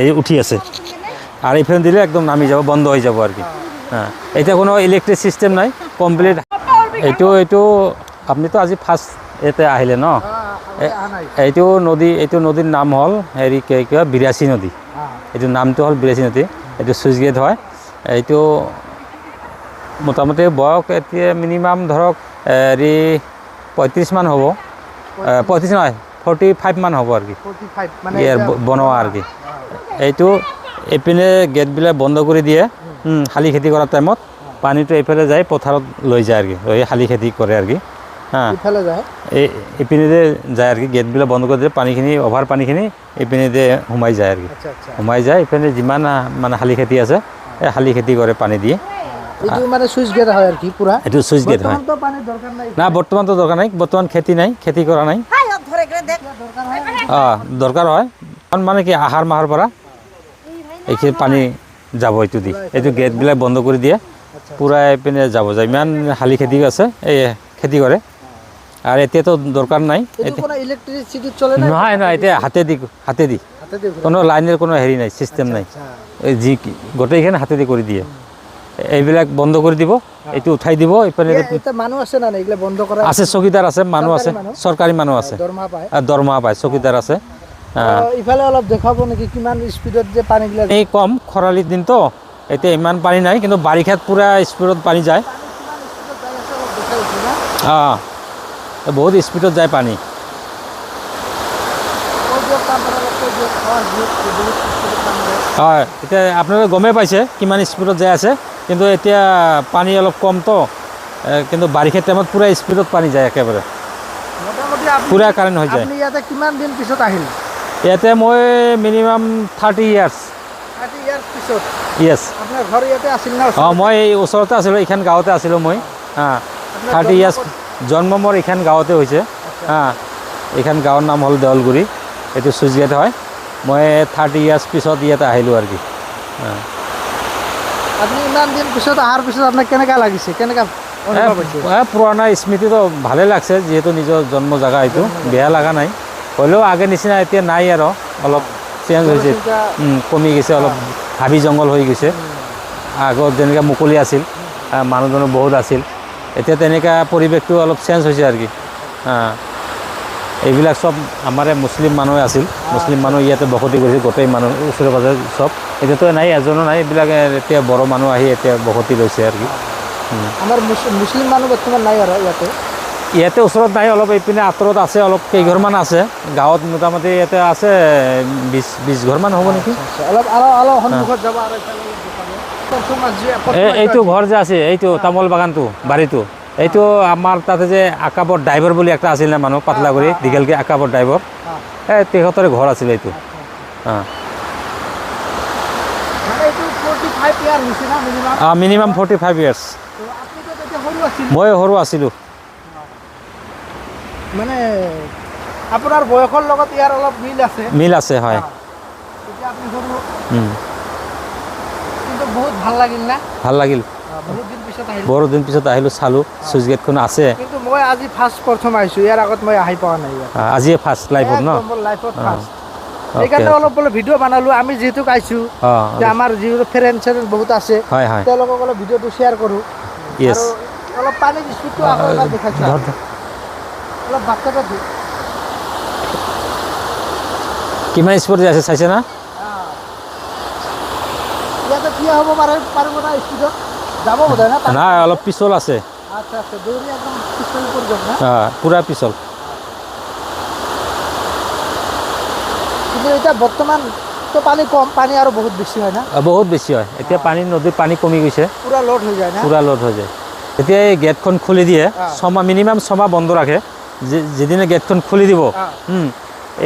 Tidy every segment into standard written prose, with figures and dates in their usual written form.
এই উঠি আছে আর এইখানে দিলে একদম নামি যাব বন্ধ হয়ে যাব আর কি হ্যাঁ এটা কোনো ইলেকট্রিক সিস্টেম নাই কমপ্লিট এইটো আপনি তো আজি ফার্স্ট এতে আহিলে ন এইটো নদীৰ নাম হ'ল হেৰি কি কয় বিৰাচী নদী এইটো নামটো হ'ল বিৰাচী নদী এইটো চুইচ গেট হয় এইটো মোটামুটি বয়স এতিয়া মিনিমাম ধৰক হেৰি 35 মান হ'ব 35 নহয় 45 মান হ'ব আর কি ইয়ার বনোয়া আর কি এইটো এইপিনে গেটবিলাক বন্ধ করে দিয়ে শালি খেতি করার টাইমত পানীটো এইফালে যায় পথাৰত লৈ যায় আর কি এই শালি খেতি করে আর কি হ্যাঁ এইপিনে দিয়ে যায় আর কি গেটবিলাক বন্ধ করে দিয়ে পানীখিনি অভাৰ পানীখিনি এইপিনে দিয়ে সোমাই যায় আর কি সোমাই যায় এইপিনে যিমান মানে শালি খেতি আছে এই শালি খেতি করে পানী দিয়ে এইটো মানে সুইচ গেট হয় আর কি পুরা এইটো সুইচ গেট হয় তো পানি দরকার নাই না বর্তমান তো দরকার নাই বর্তমান খেতি নাই খেতি করা নাই দরকার হয় মানে কি আহার মাহৰ পৰা এইখিনি পানী যাব এইটো দি এইটো গেটবিলাক বন্ধ কৰি দিয়ে পুৰা এইপিনে যাব যায় ইমান শালি খেতি আছে এই খেতি কৰে আর এতিয়াতো দরকার নাই কোনো ইলেকট্রিসিটি চলে না নহয় নহয় এতিয়া হাতে দি কোনো লাইনের কোনো হেৰি নাই সিস্টেম নাই এই যি গোটেইখিনি হাতে কৰি দিয়ে এইবিলাক বন্ধ কৰি দিব এইটো উঠাই দিব এইপিনে এটা মানুহ আছে না এগুলা বন্ধ করা আছে চকীদার আছে মানুহ আছে সরকারি মানুহ আছে দৰমহা পায় চকীদার আছে ইফালে অলপ দেখাব নাকি কিমান স্পিডত যে পানীগুলা এই কম খৰালিৰ দিন তো এতিয়া ইমান পানী নাই কিন্তু বাৰিষাত পুৰা স্পিডত পানী যায় বহুত স্পিডত যায় পানী হয় এতিয়া আপোনালোকে গমেই পাইছে কিমান স্পিডত যায় আছে কিন্তু এতিয়া পানী অলপ কম তো কিন্তু বাৰিষাৰ টাইমত পুৰা স্পিডত পানী যায় একেবাৰে মোটামুটি পুৰা কাৰেণ্ট হৈ যায় আপনি ইয়াতে কিমান দিন পিছত আহিল ইয়াতে মই মিনিমাম 30 ইয়াৰ্ছ 30 ইয়াৰ পিছত ইয়েছ আপোনাৰ ঘৰ ইয়াতে আছিল না মই এই ওচৰতে আছিলোঁ এইখন গাঁৱতে আছিলোঁ মই 30 ইয়াৰ্ছ জন্ম মোৰ এইখন গাঁৱতে হৈছে এইখন গাঁৱৰ নাম হ'ল দেউলগুৰি এইটো চুইচ গেট হয় মই 30 ইয়াৰ্ছ পিছত ইয়াতে আহিলোঁ আৰু কি আপনি ইমান দিন পিছত আহাৰ পিছত আপোনাক কেনেকা লাগিছে কেনেকা পুৰণা স্মৃতিটো ভালে লাগছে যিহেতু নিজৰ জন্ম জাগা এইটো বেয়া লগা নাই হ'লেও আগে নিচিনা এতিয়া নাই আৰু অলপ চেঞ্জ হৈছে কমি গৈছে অলপ হাবি জংঘল হৈ গৈছে আগত যেনেকৈ মুকলি আছিল মানুহজনো বহুত আছিল এতিয়া তেনেকুৱা পৰিৱেশটো অলপ চেঞ্জ হৈছে আৰু কি এইবিলাক সব আমাৰে মুছলিম মানুহ আছিল মুছলিম মানুহ ইয়াতে বসতি কৰিছে গোটেই মানুহ ওচৰে পাজৰে সব এতিয়াতো নাই এজনো নাই এইবিলাক এতিয়া বড়ো মানুহ আহি এতিয়া বসতি লৈছে আৰু কি আমাৰ মুছলিম মানুহ বৰ্তমান নাই আৰু ইয়াতে ওচৰত নাই অলপ এইপিনে আঁতৰত আছে অলপ কেইঘৰমান আছে গাঁৱত মোটামুটি ইয়াতে আছে 20 ঘৰমান হ'ব নেকি এইটো ঘৰ যে আছে এইটো তামোল বাগানটো বাৰীটো এইটো আমাৰ তাতে যে আকাবৰ ড্ৰাইভাৰ বুলি একটা আছিল না মানুহ পাতলা কৰি দীঘলকৈ আকাবৰ ড্ৰাইভাৰ তেখেতৰে ঘৰ আছিল এইটো মিনিমাম 45 ইয়াৰ্ছ মই সৰু আছিলোঁ মানে আপোনাৰ বয়সৰ লগত ইয়াৰ অলপ মিল আছে হয় কিন্তু বহুত ভাল লাগিল না ভাল লাগিল বহুত দিন পিছত আহিলোঁ চালোঁ চুইচ গেটখন আছে কিন্তু মই আজি প্ৰথম আহিছোঁ ইয়াৰ আগত মই আহি পোৱা নাই আজিয়ে ফাৰ্ষ্ট লাইফত ন সেইকাৰণে অলপ অলপ ভিডিঅ' বনালোঁ আমি যিহেতু পাইছোঁ যে আমাৰ যিহেতু ফ্ৰেণ্ড বহুত আছে তেওঁলোকক অলপ ভিডিঅ'টো শ্বেয়াৰ কৰোঁ অলপ পানীৰ স্পীডটো আপোনাক দেখাইছোঁ অলপ বাচ্চাটা দিওঁ কিমান স্পীড আছে চাইছে না ইয়াতে থিয় হ'ব পাৰিব না স্পীডত যাব বোধ হয় না নাই অলপ পিছল আছে আচ্ছা আচ্ছা দৌৰি একদম পিছল কৰি যাম না পুৰা পিছল কিন্তু এতিয়া বৰ্তমান তো পানী কম পানী আৰু বহুত বেছি হয় না বহুত বেছি হয় এতিয়া নদীৰ পানী কমি গৈছে পুৰা লোড হৈ যায় না পুৰা লোড হৈ যায় এতিয়া এই গেটখন খুলি দিয়ে মিনিমাম 6 মাহ বন্ধ ৰাখে যেদিনে গেটখন খুলি দিব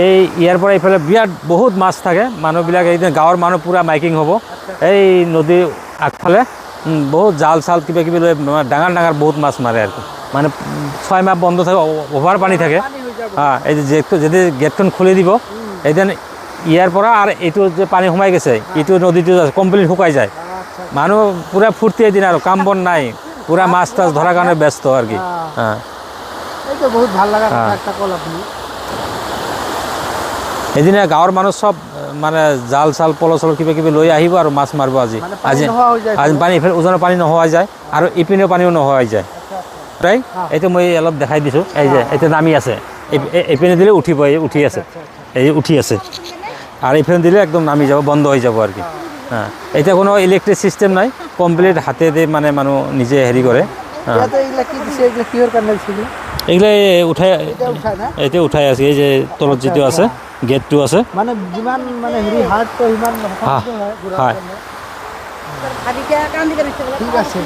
এই ইয়াৰ পৰা এইফালে বিৰাট বহুত মাছ থাকে মানুহবিলাক এইদিন গাঁৱৰ মানুহ পুৰা মাইকিং হ'ব এই নদীৰ আগফালে বহুত জাল চাল কিবা কিবি লৈ ডাঙৰ ডাঙৰ বহুত মাছ মাৰে আৰু মানে 6 মাহ বন্ধ থাকে অভাৰ পানী থাকে এই যদি গেটখন খুলি দিব এইদিন ইয়াৰ পৰা আৰু এইটো যে পানী সোমাই গৈছে এইটো নদীটো কমপ্লিট শুকাই যায় মানুহ পুৰা ফূৰ্তি এদিন আৰু কাম বন নাই পুৰা মাছ টাছ ধৰাৰ কাৰণে ব্যস্ত আৰু কি এইটো বহুত ভাল লগা কথা একটা কল আপনি সেইদিনা গাঁৱৰ মানুহ চব মানে জাল চাল পল চল কিবা কিবি লৈ আহিব আৰু মাছ মাৰিব আজি আজি পানী ইফালে উজনৰ পানী নোহোৱাই যায় আৰু ইপিনেও পানীও নোহোৱাই যায় প্ৰায় এইটো মই অলপ দেখাই দিছোঁ এই যে এতিয়া নামি আছে এইপিনে দিলে উঠিব এই উঠি আছে এই উঠি আছে আর এইফালে দিলে একদম নামি যাব বন্ধ হয়ে যাব আর কি হ্যাঁ এটা কোনো ইলেকট্রিক সিস্টেম নাই কমপ্লিট হাতে দিয়ে মানে মানুষ নিজে হেৰি কৰে এগুলো উঠাই এতিয়া উঠাই আছে এই যে তলত যেটো আছে গেটটো আছে মানে যিমান মানে হেৰি হাৰ্ড তো সিমান হয় ঠিক আছে